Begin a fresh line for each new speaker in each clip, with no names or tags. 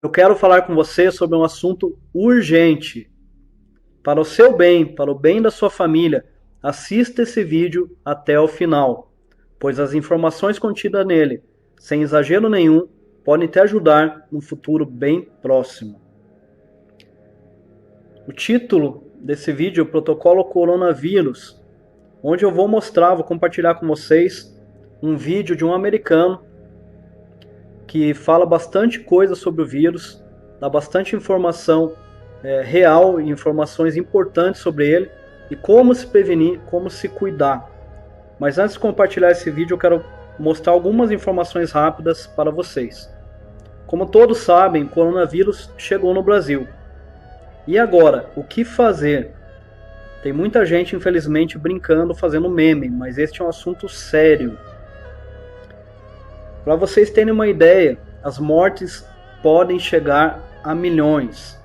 Eu quero falar com você sobre um assunto urgente. Para o seu bem, para o bem da sua família, assista esse vídeo até o final, pois as informações contidas nele, sem exagero nenhum, podem te ajudar no futuro bem próximo. O título desse vídeo é o Protocolo Coronavírus, onde eu vou compartilhar com vocês um vídeo de um americano que fala bastante coisa sobre o vírus, dá bastante informação real e informações importantes sobre ele e como se prevenir, como se cuidar. Mas antes de compartilhar esse vídeo, eu quero mostrar algumas informações rápidas para vocês. Como todos sabem, o coronavírus chegou no Brasil. E agora, o que fazer? Tem muita gente, infelizmente, brincando, fazendo meme, mas este é um assunto sério. Para vocês terem uma ideia, as mortes podem chegar a milhões.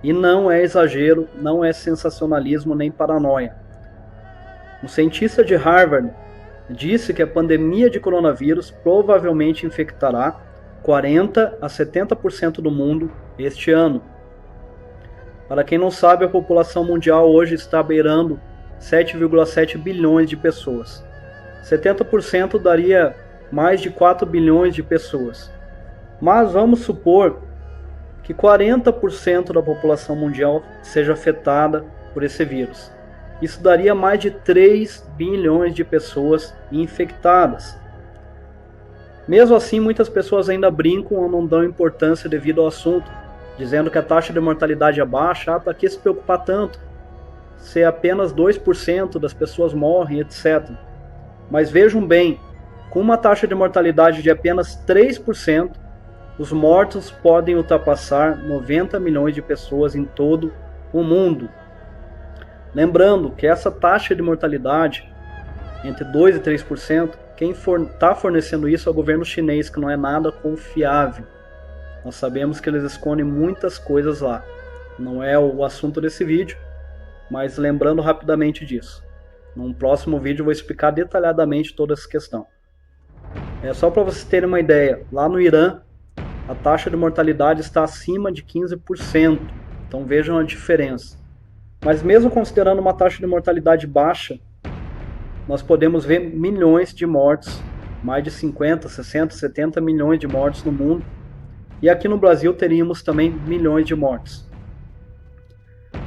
E não é exagero, não é sensacionalismo nem paranoia. Um cientista de Harvard disse que a pandemia de coronavírus provavelmente infectará 40 a 70% do mundo este ano. Para quem não sabe, a população mundial hoje está beirando 7,7 bilhões de pessoas. 70% daria mais de 4 bilhões de pessoas. Mas vamos supor que 40% da população mundial seja afetada por esse vírus. Isso daria mais de 3 bilhões de pessoas infectadas. Mesmo assim, muitas pessoas ainda brincam ou não dão importância devido ao assunto, dizendo que a taxa de mortalidade é baixa, para que se preocupar tanto? Se apenas 2% das pessoas morrem, etc. Mas vejam bem, com uma taxa de mortalidade de apenas 3%, os mortos podem ultrapassar 90 milhões de pessoas em todo o mundo. Lembrando que essa taxa de mortalidade, entre 2% e 3%, quem está fornecendo isso é o governo chinês, que não é nada confiável. Nós sabemos que eles escondem muitas coisas lá. Não é o assunto desse vídeo, mas lembrando rapidamente disso. Num próximo vídeo eu vou explicar detalhadamente toda essa questão. É só para vocês terem uma ideia, lá no Irã, a taxa de mortalidade está acima de 15%, então vejam a diferença. Mas mesmo considerando uma taxa de mortalidade baixa, nós podemos ver milhões de mortes, mais de 50, 60, 70 milhões de mortes no mundo, e aqui no Brasil teríamos também milhões de mortes.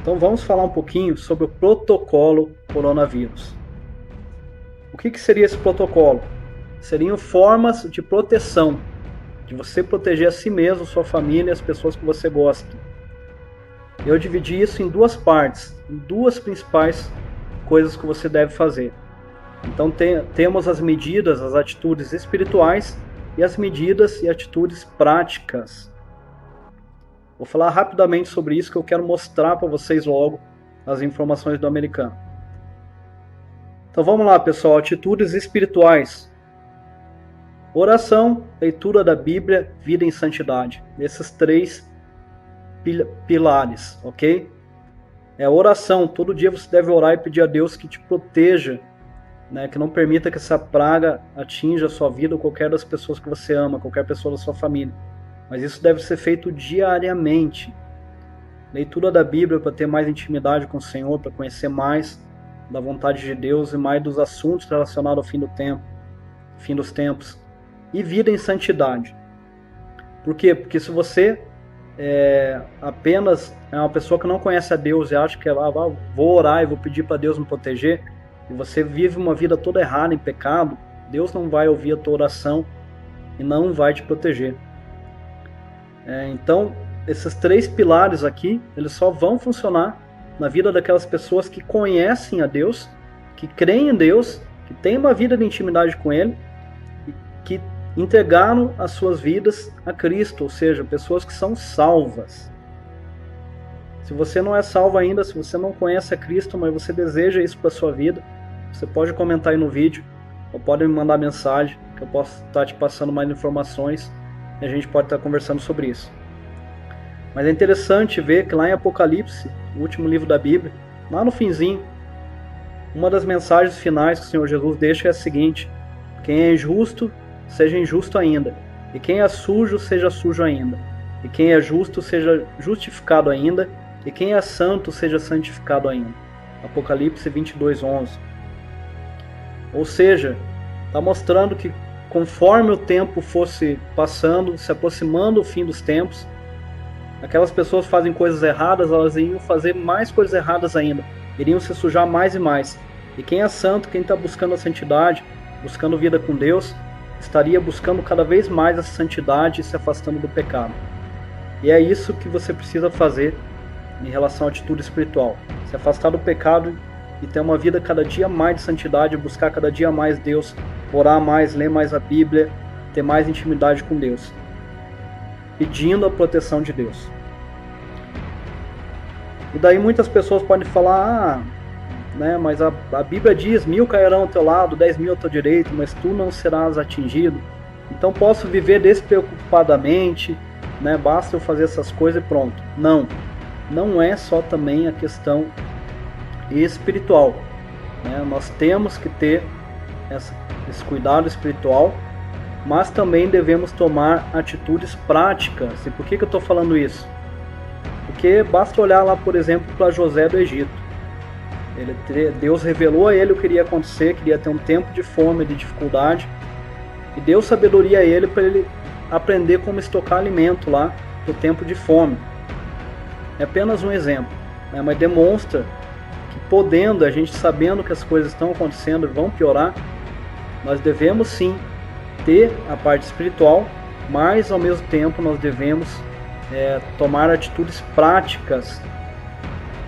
Então vamos falar um pouquinho sobre o protocolo coronavírus. O que seria esse protocolo? Seriam formas de proteção, de você proteger a si mesmo, sua família e as pessoas que você gosta. Eu dividi isso em duas partes, em duas principais coisas que você deve fazer. Então temos as medidas, as atitudes espirituais e as medidas e atitudes práticas. Vou falar rapidamente sobre isso, que eu quero mostrar para vocês logo as informações do americano. Então vamos lá, pessoal, atitudes espirituais. Oração, leitura da Bíblia, vida em santidade. Esses três pilares, ok? Oração, todo dia você deve orar e pedir a Deus que te proteja, né, que não permita que essa praga atinja a sua vida ou qualquer das pessoas que você ama, qualquer pessoa da sua família. Mas isso deve ser feito diariamente. Leitura da Bíblia para ter mais intimidade com o Senhor, para conhecer mais da vontade de Deus e mais dos assuntos relacionados ao fim do tempo, fim dos tempos. E vida em santidade. Por quê? Porque se você apenas é uma pessoa que não conhece a Deus e acha que vou orar e vou pedir para Deus me proteger, e você vive uma vida toda errada, em pecado, Deus não vai ouvir a tua oração e não vai te proteger. Então, esses três pilares aqui, eles só vão funcionar na vida daquelas pessoas que conhecem a Deus, que creem em Deus, que têm uma vida de intimidade com Ele, e que entregaram as suas vidas a Cristo, ou seja, pessoas que são salvas. Se você não é salvo ainda, se você não conhece a Cristo, mas você deseja isso para a sua vida, você pode comentar aí no vídeo, ou pode me mandar mensagem, que eu posso estar te passando mais informações, e a gente pode estar conversando sobre isso. Mas é interessante ver que lá em Apocalipse, o último livro da Bíblia, lá no finzinho, uma das mensagens finais que o Senhor Jesus deixa é a seguinte: quem é injusto, seja injusto ainda, e quem é sujo, seja sujo ainda. e quem é justo seja justificado ainda, e quem é santo seja santificado ainda. Apocalipse 22:11. Ou seja, está mostrando que conforme o tempo fosse passando, se aproximando o fim dos tempos, aquelas pessoas que fazem coisas erradas, elas iriam fazer mais coisas erradas ainda, iriam se sujar mais e mais. E quem é santo, quem está buscando a santidade, buscando vida com Deus, estaria buscando cada vez mais essa santidade e se afastando do pecado. E é isso que você precisa fazer em relação à atitude espiritual. Se afastar do pecado e ter uma vida cada dia mais de santidade, buscar cada dia mais Deus, orar mais, ler mais a Bíblia, ter mais intimidade com Deus, pedindo a proteção de Deus. E daí muitas pessoas podem falar, mas a Bíblia diz, 1000 cairão ao teu lado, 10.000 ao teu direito, mas tu não serás atingido. Então posso viver despreocupadamente, basta eu fazer essas coisas e pronto. Não é só também a questão espiritual. Nós temos que ter esse cuidado espiritual, mas também devemos tomar atitudes práticas. E por que eu estou falando isso? Porque basta olhar lá, por exemplo, para José do Egito. Deus revelou a ele o que iria acontecer, que iria ter um tempo de fome, de dificuldade, e deu sabedoria a ele para ele aprender como estocar alimento lá no tempo de fome. É apenas um exemplo, mas demonstra que podendo, a gente sabendo que as coisas estão acontecendo e vão piorar, nós devemos sim ter a parte espiritual, mas ao mesmo tempo nós devemos tomar atitudes práticas,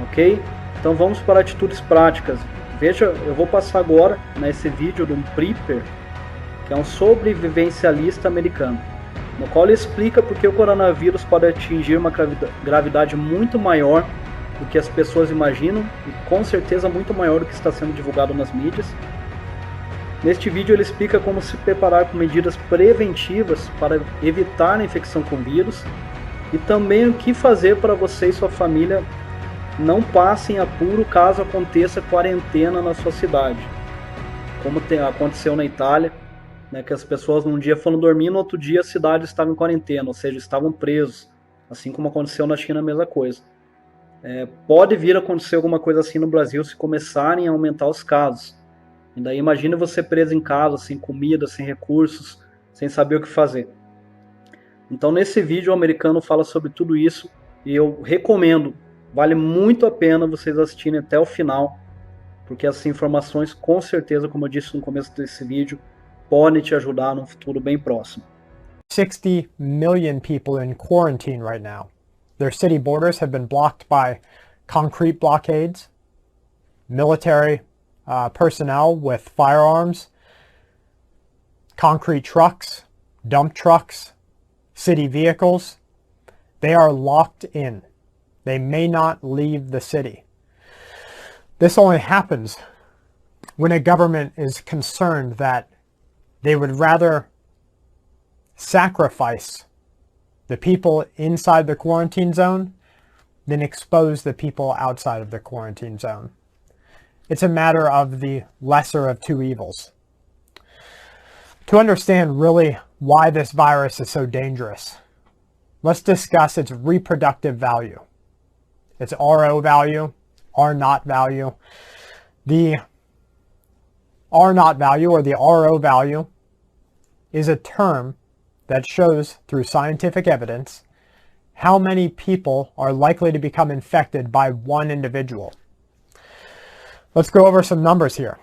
ok? Então vamos para atitudes práticas. Veja, eu vou passar agora nesse vídeo de um prepper, que é um sobrevivencialista americano, no qual ele explica porque o coronavírus pode atingir uma gravidade muito maior do que as pessoas imaginam e com certeza muito maior do que está sendo divulgado nas mídias. Neste vídeo ele explica como se preparar com medidas preventivas para evitar a infecção com vírus e também o que fazer para você e sua família não passem apuro caso aconteça quarentena na sua cidade, como aconteceu na Itália, que as pessoas num dia foram dormir, no outro dia a cidade estava em quarentena, ou seja, estavam presos, assim como aconteceu na China, a mesma coisa. Pode vir a acontecer alguma coisa assim no Brasil se começarem a aumentar os casos. E daí imagina você preso em casa, sem comida, sem recursos, sem saber o que fazer. Então nesse vídeo o americano fala sobre tudo isso e eu recomendo, vale muito a pena vocês assistirem até o final, porque essas informações com certeza, como eu disse no começo desse vídeo, podem te ajudar num futuro bem próximo.
60 million people in quarantine right now. Their city borders have been blocked by concrete blockades, military personnel with firearms, concrete trucks, dump trucks, city vehicles. They are locked in. They may not leave the city. This only happens when a government is concerned that they would rather sacrifice the people inside the quarantine zone than expose the people outside of the quarantine zone. It's a matter of the lesser of two evils. To understand really why this virus is so dangerous, let's discuss its reproductive value. Its RO value, R naught value. The R naught value or the RO value is a term that shows through scientific evidence how many people are likely to become infected by one individual. Let's go over some numbers here.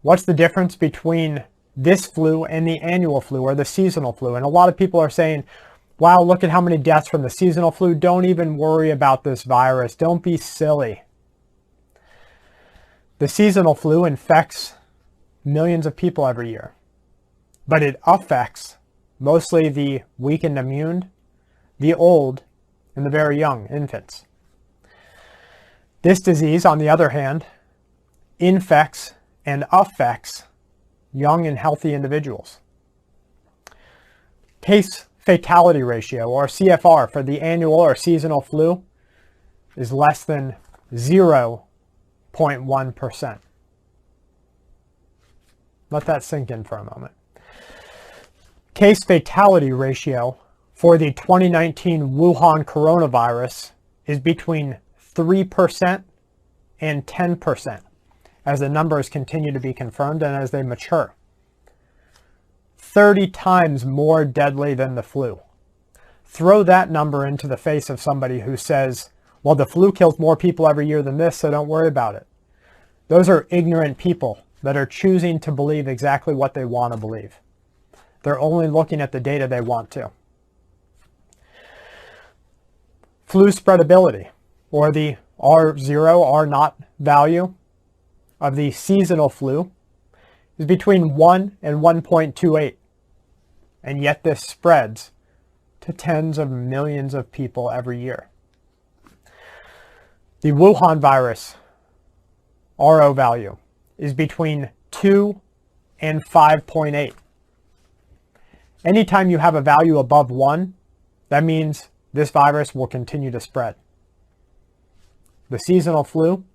What's the difference between this flu and the annual flu or the seasonal flu? And a lot of people are saying, wow, look at how many deaths from the seasonal flu. Don't even worry about this virus. Don't be silly. The seasonal flu infects millions of people every year, but it affects mostly the weak and immune, the old, and the very young infants. This disease, on the other hand, infects and affects young and healthy individuals. Case fatality ratio, or CFR, for the annual or seasonal flu is less than 0.1%. Let that sink in for a moment. Case fatality ratio for the 2019 Wuhan coronavirus is between 3% and 10% as the numbers continue to be confirmed and as they mature. 30 times more deadly than the flu. Throw that number into the face of somebody who says, well, the flu kills more people every year than this, so don't worry about it. Those are ignorant people that are choosing to believe exactly what they want to believe. They're only looking at the data they want to. Flu spreadability, or the R0, R0 value of the seasonal flu, is between 1 and 1.28. And yet this spreads to tens of millions of people every year. The Wuhan virus, RO value, is between 2 and 5.8. Anytime you have a value above 1, that means this virus will continue to spread. The seasonal flu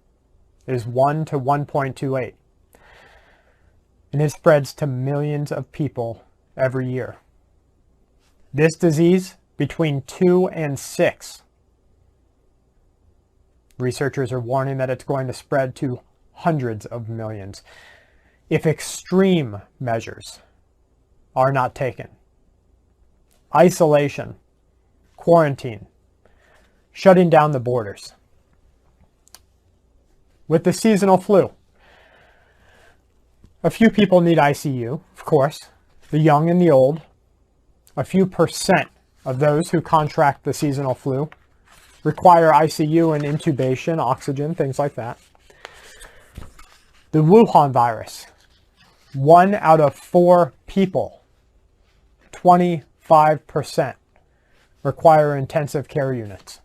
is 1 to 1.28. And it spreads to millions of people every year. This disease, between 2 and 6. Researchers are warning that it's going to spread to hundreds of millions if extreme measures are not taken. Isolation, quarantine, shutting down the borders. With the seasonal flu, a few people need ICU, of course, the young and the old. A few percent of those who contract the seasonal flu require ICU and intubation, oxygen, things like that. The Wuhan virus, 1 out of 4 people, 25%, require intensive care units.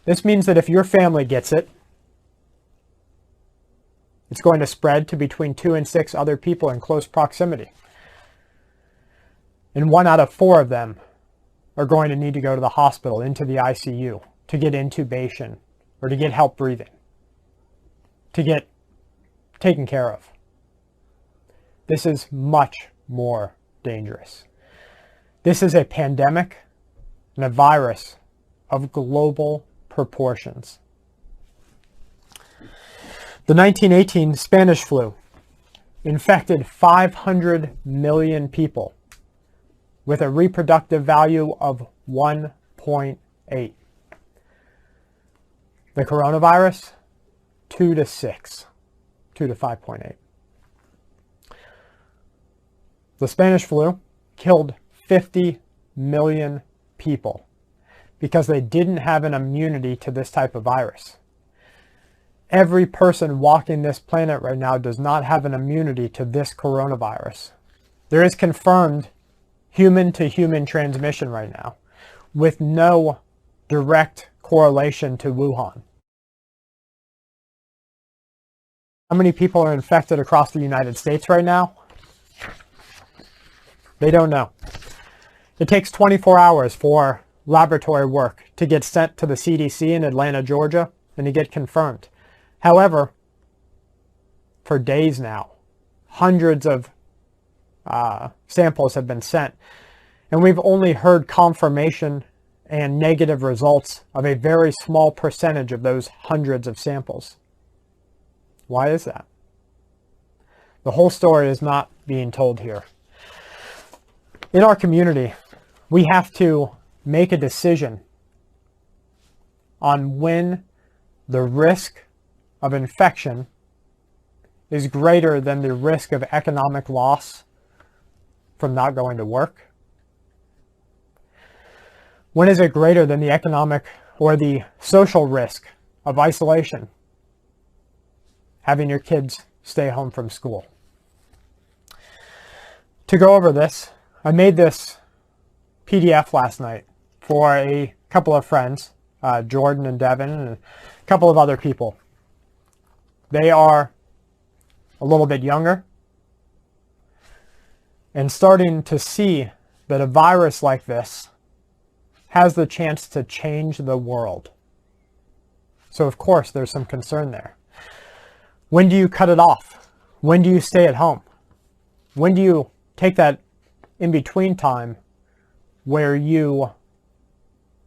This means that if your family gets it, it's going to spread to between 2 and 6 other people in close proximity. And 1 out of 4 of them are going to need to go to the hospital, into the ICU, to get intubation or to get help breathing, to get taken care of. This is much more dangerous. This is a pandemic and a virus of global proportions. The 1918 Spanish flu infected 500 million people with a reproductive value of 1.8. The coronavirus, 2 to 6, 2 to 5.8. The Spanish flu killed 50 million people because they didn't have an immunity to this type of virus. Every person walking this planet right now does not have an immunity to this coronavirus. There is confirmed human-to-human transmission right now with no direct correlation to Wuhan. How many people are infected across the United States right now? They don't know. It takes 24 hours for laboratory work to get sent to the CDC in Atlanta, Georgia, and to get confirmed. However, for days now, hundreds of samples have been sent, and we've only heard confirmation and negative results of a very small percentage of those hundreds of samples. Why is that? The whole story is not being told here. In our community, we have to make a decision on when the risk of infection is greater than the risk of economic loss from not going to work. When is it greater than the economic or the social risk of isolation? Having your kids stay home from school. To go over this, I made this PDF last night for a couple of friends, Jordan and Devin, and a couple of other people. They are a little bit younger and starting to see that a virus like this has the chance to change the world. So of course there's some concern there. When do you cut it off? When do you stay at home? When do you take that in-between time where you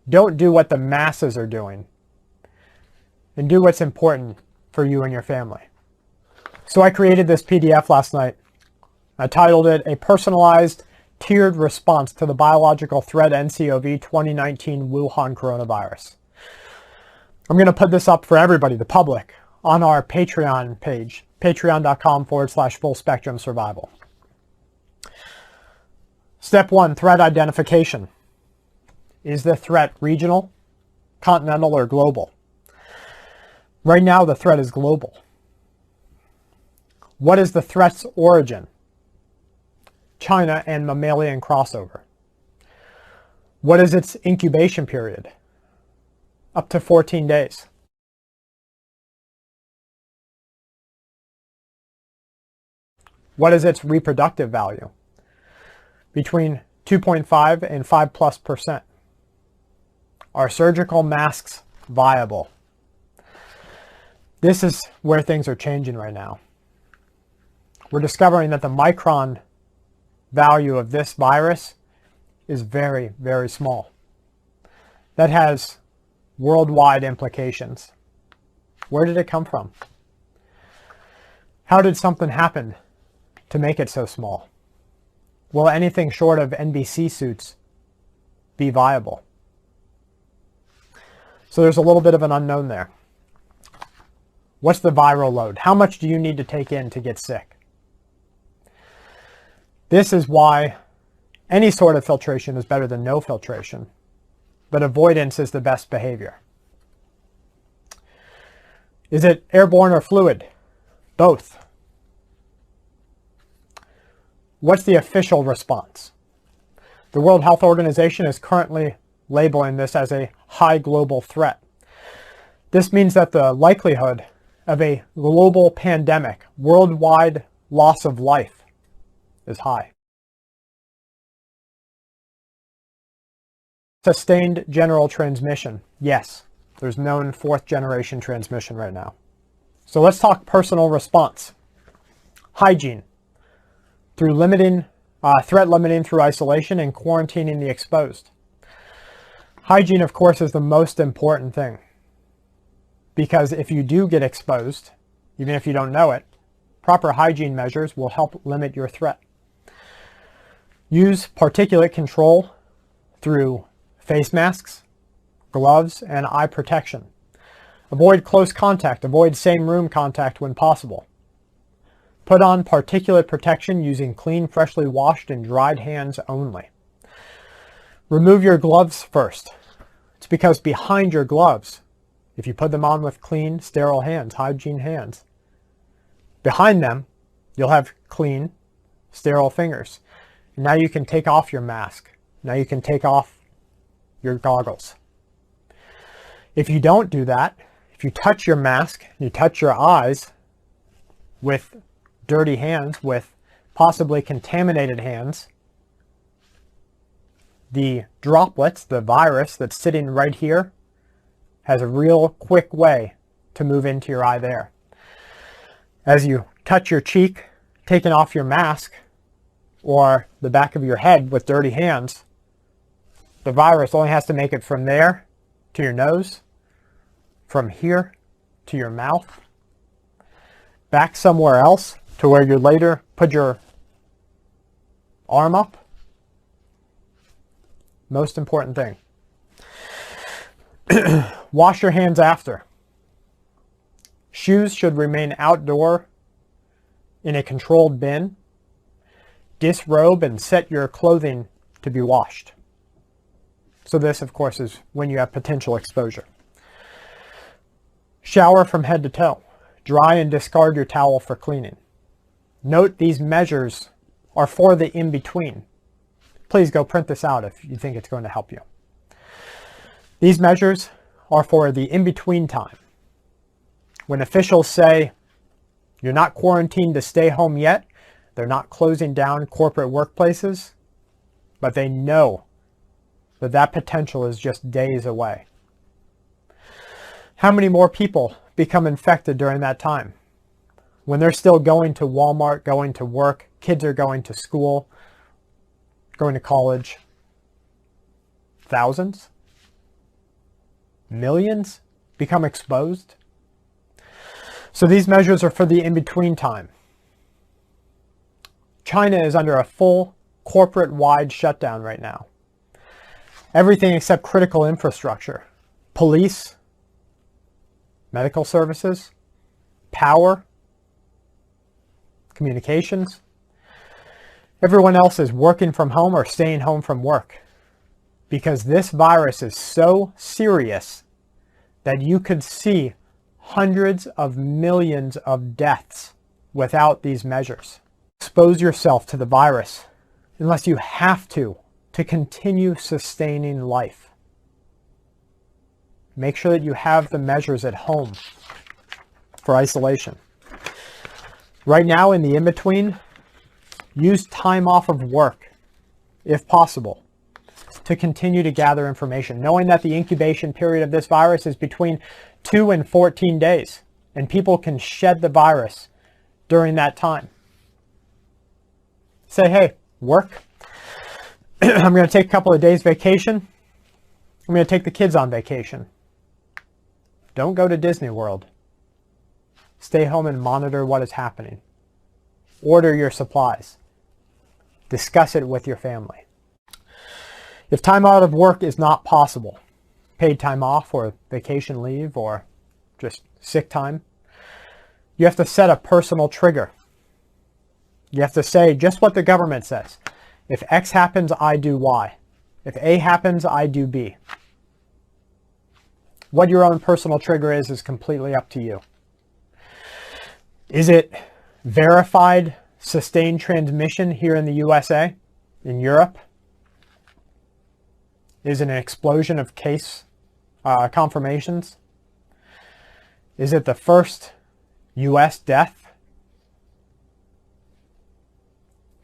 don't do what the masses are doing and do what's important for you and your family. So I created this PDF last night. I titled it A Personalized Tiered Response to the Biological Threat NCOV 2019 Wuhan Coronavirus. I'm going to put this up for everybody, the public, on our Patreon page, patreon.com/full spectrum survival. Step 1, threat identification. Is the threat regional, continental, or global? Right now, the threat is global. What is the threat's origin? China and mammalian crossover. What is its incubation period? Up to 14 days. What is its reproductive value? Between 2.5 and 5+%. Are surgical masks viable? This is where things are changing right now. We're discovering that the micron value of this virus is very, very small. That has worldwide implications. Where did it come from? How did something happen to make it so small? Will anything short of NBC suits be viable? So there's a little bit of an unknown there. What's the viral load? How much do you need to take in to get sick? This is why any sort of filtration is better than no filtration, but avoidance is the best behavior. Is it airborne or fluid? Both. What's the official response? The World Health Organization is currently labeling this as a high global threat. This means that the likelihood of a global pandemic, worldwide loss of life, is high. Sustained general transmission. Yes, there's known 4th generation transmission right now. So let's talk personal response. Hygiene. Through threat limiting through isolation and quarantining the exposed. Hygiene, of course, is the most important thing. Because if you do get exposed, even if you don't know it, proper hygiene measures will help limit your threat. Use particulate control through face masks, gloves, and eye protection. Avoid close contact. Avoid same room contact when possible. Put on particulate protection using clean, freshly washed, and dried hands only. Remove your gloves first. It's because behind your gloves, if you put them on with clean, sterile hands, hygiene hands, behind them, you'll have clean, sterile fingers. And now you can take off your mask. Now you can take off your goggles. If you don't do that, if you touch your mask, you touch your eyes with dirty hands, with possibly contaminated hands, the droplets, the virus that's sitting right here, has a real quick way to move into your eye there. As you touch your cheek, taking off your mask, or the back of your head with dirty hands, the virus only has to make it from there to your nose, from here to your mouth, back somewhere else to where you later put your arm up. Most important thing. Wash your hands after. Shoes should remain outdoor in a controlled bin. Disrobe and set your clothing to be washed. So this, of course, is when you have potential exposure. Shower from head to toe. Dry and discard your towel for cleaning. Note these measures are for the in-between. Please go print this out if you think it's going to help you. These measures are for the in-between time. When officials say you're not quarantined to stay home yet, they're not closing down corporate workplaces, but they know that that potential is just days away. How many more people become infected during that time? When they're still going to Walmart, going to work, kids are going to school, going to college. thousands, millions become exposed. So these measures are for the in-between time. China is under a full corporate-wide shutdown right now. Everything except critical infrastructure, police, medical services, power, communications. Everyone else is working from home or staying home from work because this virus is so serious that you could see hundreds of millions of deaths without these measures. Expose yourself to the virus unless you have to continue sustaining life. Make sure that you have the measures at home for isolation. Right now, in the in-between, use time off of work, if possible, to continue to gather information, knowing that the incubation period of this virus is between 2 and 14 days, and people can shed the virus during that time. Say, hey, work. I'm going to take a couple of days vacation. I'm going to take the kids on vacation. Don't go to Disney World. Stay home and monitor what is happening. Order your supplies. Discuss it with your family. If time out of work is not possible, paid time off or vacation leave or just sick time, you have to set a personal trigger. You have to say just what the government says. If X happens, I do Y. If A happens, I do B. What your own personal trigger is completely up to you. Is it verified sustained transmission here in the USA, in Europe? Is it an explosion of case confirmations? Is it the first US death?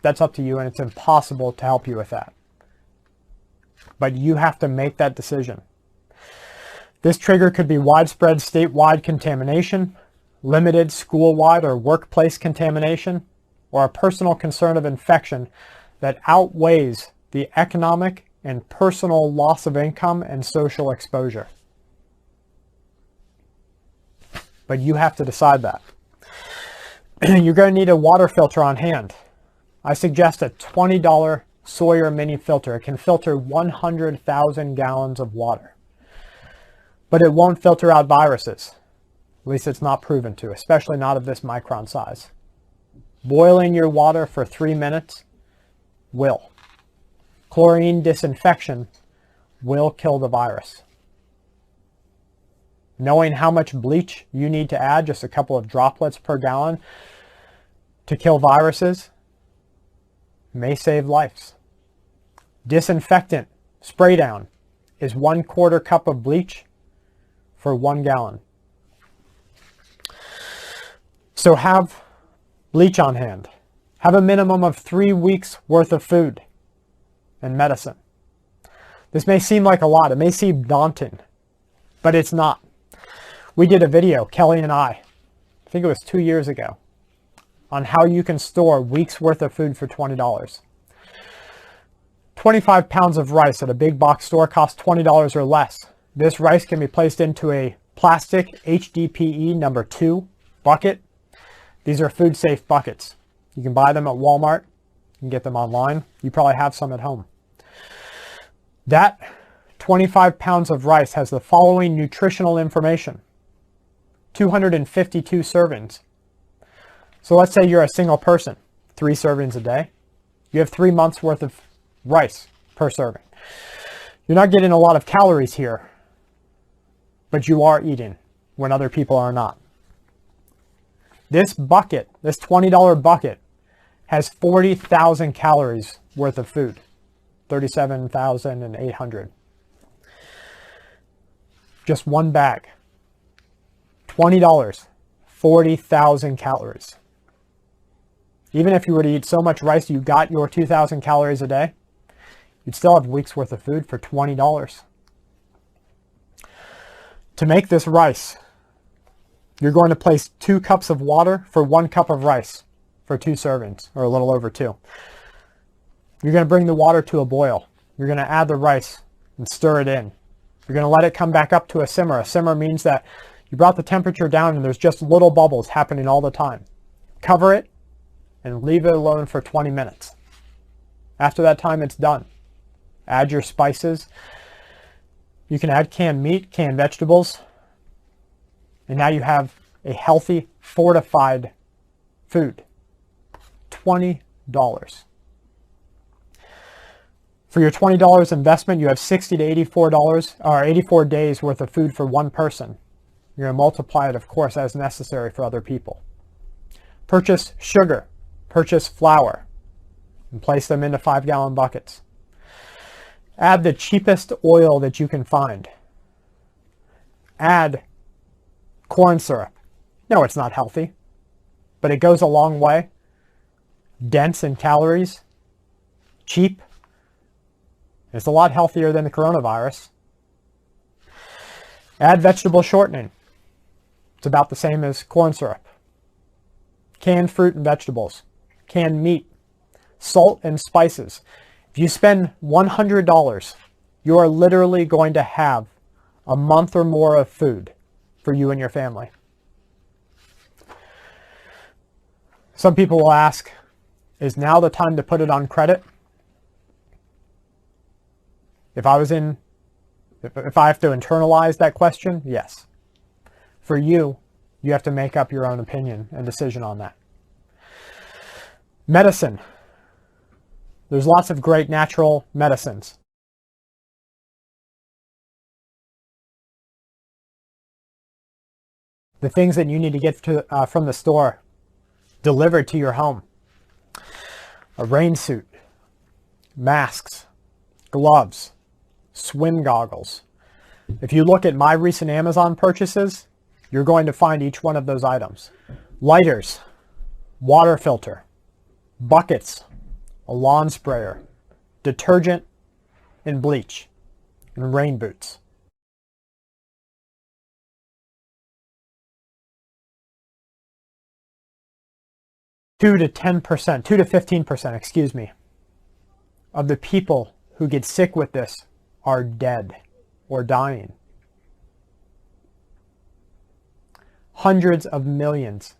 That's up to you, and it's impossible to help you with that. But you have to make that decision. This trigger could be widespread statewide contamination, limited school-wide or workplace contamination, or a personal concern of infection that outweighs the economic and personal loss of income and social exposure. But you have to decide that. You're going to need a water filter on hand. I suggest a $20 Sawyer mini filter. It can filter 100,000 gallons of water. But it won't filter out viruses. At least it's not proven to, especially not of this micron size. Boiling your water for 3 minutes will. Chlorine disinfection will kill the virus. Knowing how much bleach you need to add, just a couple of droplets per gallon, to kill viruses, may save lives. Disinfectant spray down is 1/4 cup of bleach for 1 gallon. So have bleach on hand. Have a minimum of 3 weeks worth of food and medicine. This may seem like a lot. It may seem daunting, but it's not. We did a video, Kelly and I think it was 2 years ago, on how you can store weeks worth of food for $20. 25 pounds of rice at a big box store costs $20 or less. This rice can be placed into a plastic HDPE number 2 bucket. These are food safe buckets. You can buy them at Walmart. You can get them online. You probably have some at home. That 25 pounds of rice has the following nutritional information. 252 servings. So let's say you're a single person, 3 servings a day. You have 3 months worth of rice per serving. You're not getting a lot of calories here, but you are eating when other people are not. This bucket, this $20 bucket, has 40,000 calories worth of food, 37,800. Just one bag. $20, 40,000 calories. Even if you were to eat so much rice you got your 2,000 calories a day, you'd still have weeks worth of food for $20. To make this rice, you're going to place 2 cups of water for 1 cup of rice for 2 servings, or a little over 2. You're going to bring the water to a boil. You're going to add the rice and stir it in. You're going to let it come back up to a simmer. A simmer means that you brought the temperature down and there's just little bubbles happening all the time. Cover it and leave it alone for 20 minutes. After that time, it's done. Add your spices. You can add canned meat, canned vegetables. And now you have a healthy, fortified food. $20. For your $20 investment, you have $60 to $84 or 84 days worth of food for one person. You're going to multiply it, of course, as necessary for other people. Purchase sugar, purchase flour, and place them into 5-gallon buckets. Add the cheapest oil that you can find. Add corn syrup. No, it's not healthy, but it goes a long way. Dense in calories, cheap. It's a lot healthier than the coronavirus. Add vegetable shortening. It's about the same as corn syrup. Canned fruit and vegetables. Canned meat. Salt and spices. If you spend $100, you are literally going to have a month or more of food for you and your family. Some people will ask, is now the time to put it on credit? If I have to internalize that question, yes. For you, you have to make up your own opinion and decision on that. Medicine. There's lots of great natural medicines. The things that you need to get from the store delivered to your home. A rain suit, masks, gloves, swim goggles. If you look at my recent Amazon purchases, you're going to find each one of those items. Lighters, water filter, buckets, a lawn sprayer, detergent, and bleach, and rain boots. Two to 15%, excuse me, of the people who get sick with this are dead or dying. Hundreds of millions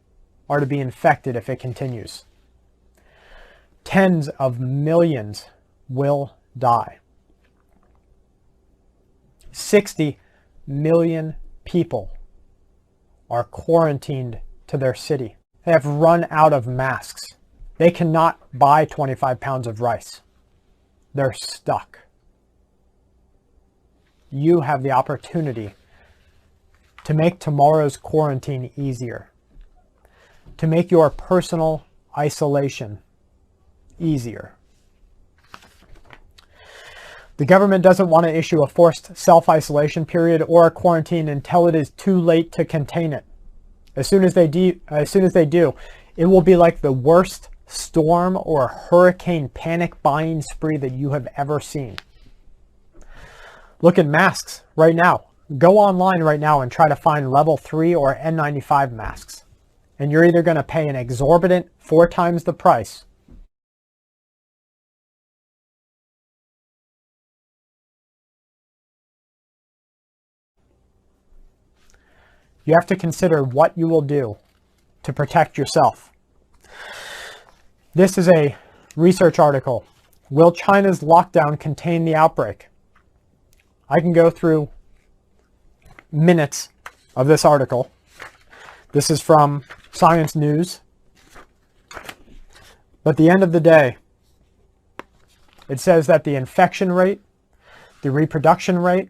are to be infected if it continues. Tens of millions will die. 60 million people are quarantined to their city. They have run out of masks. They cannot buy 25 pounds of rice. They're stuck. You have the opportunity to make tomorrow's quarantine easier, to make your personal isolation easier. The government doesn't want to issue a forced self-isolation period or a quarantine until it is too late to contain it. As soon as they do, it will be like the worst storm or hurricane panic buying spree that you have ever seen. Look at masks right now. Go online right now and try to find level 3 or N95 masks. And you're either going to pay an exorbitant 4 times the price, you have to consider what you will do to protect yourself. This is a research article. Will China's lockdown contain the outbreak? I can go through minutes of this article. This is from Science News. But at the end of the day, it says that the infection rate, the reproduction rate,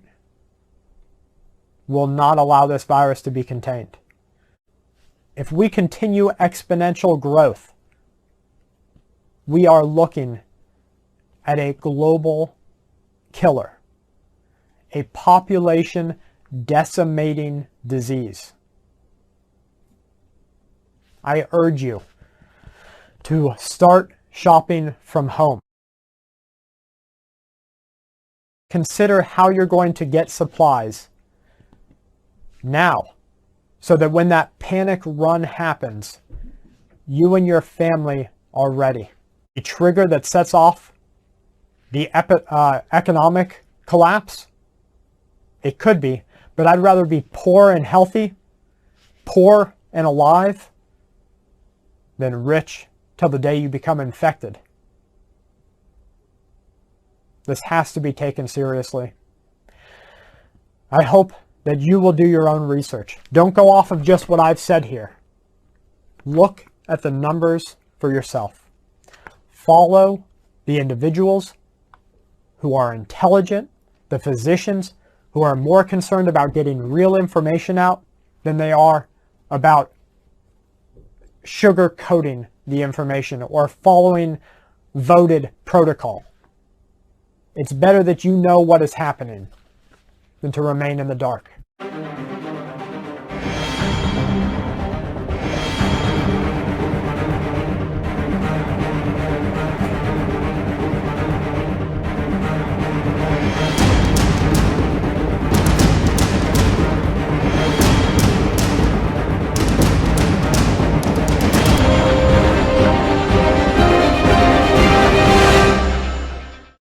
will not allow this virus to be contained. If we continue exponential growth, we are looking at a global killer, a population decimating disease. I urge you to start shopping from home. Consider how you're going to get supplies now, so that when that panic run happens, you and your family are ready. A trigger that sets off the economic collapse? It could be, but I'd rather be poor and healthy, poor and alive, than rich till the day you become infected. This has to be taken seriously. I hope that you will do your own research. Don't go off of just what I've said here. Look at the numbers for yourself. Follow the individuals who are intelligent, the physicians who are more concerned about getting real information out than they are about sugar-coating the information or following voted protocol. It's better that you know what is happening than to remain in the dark.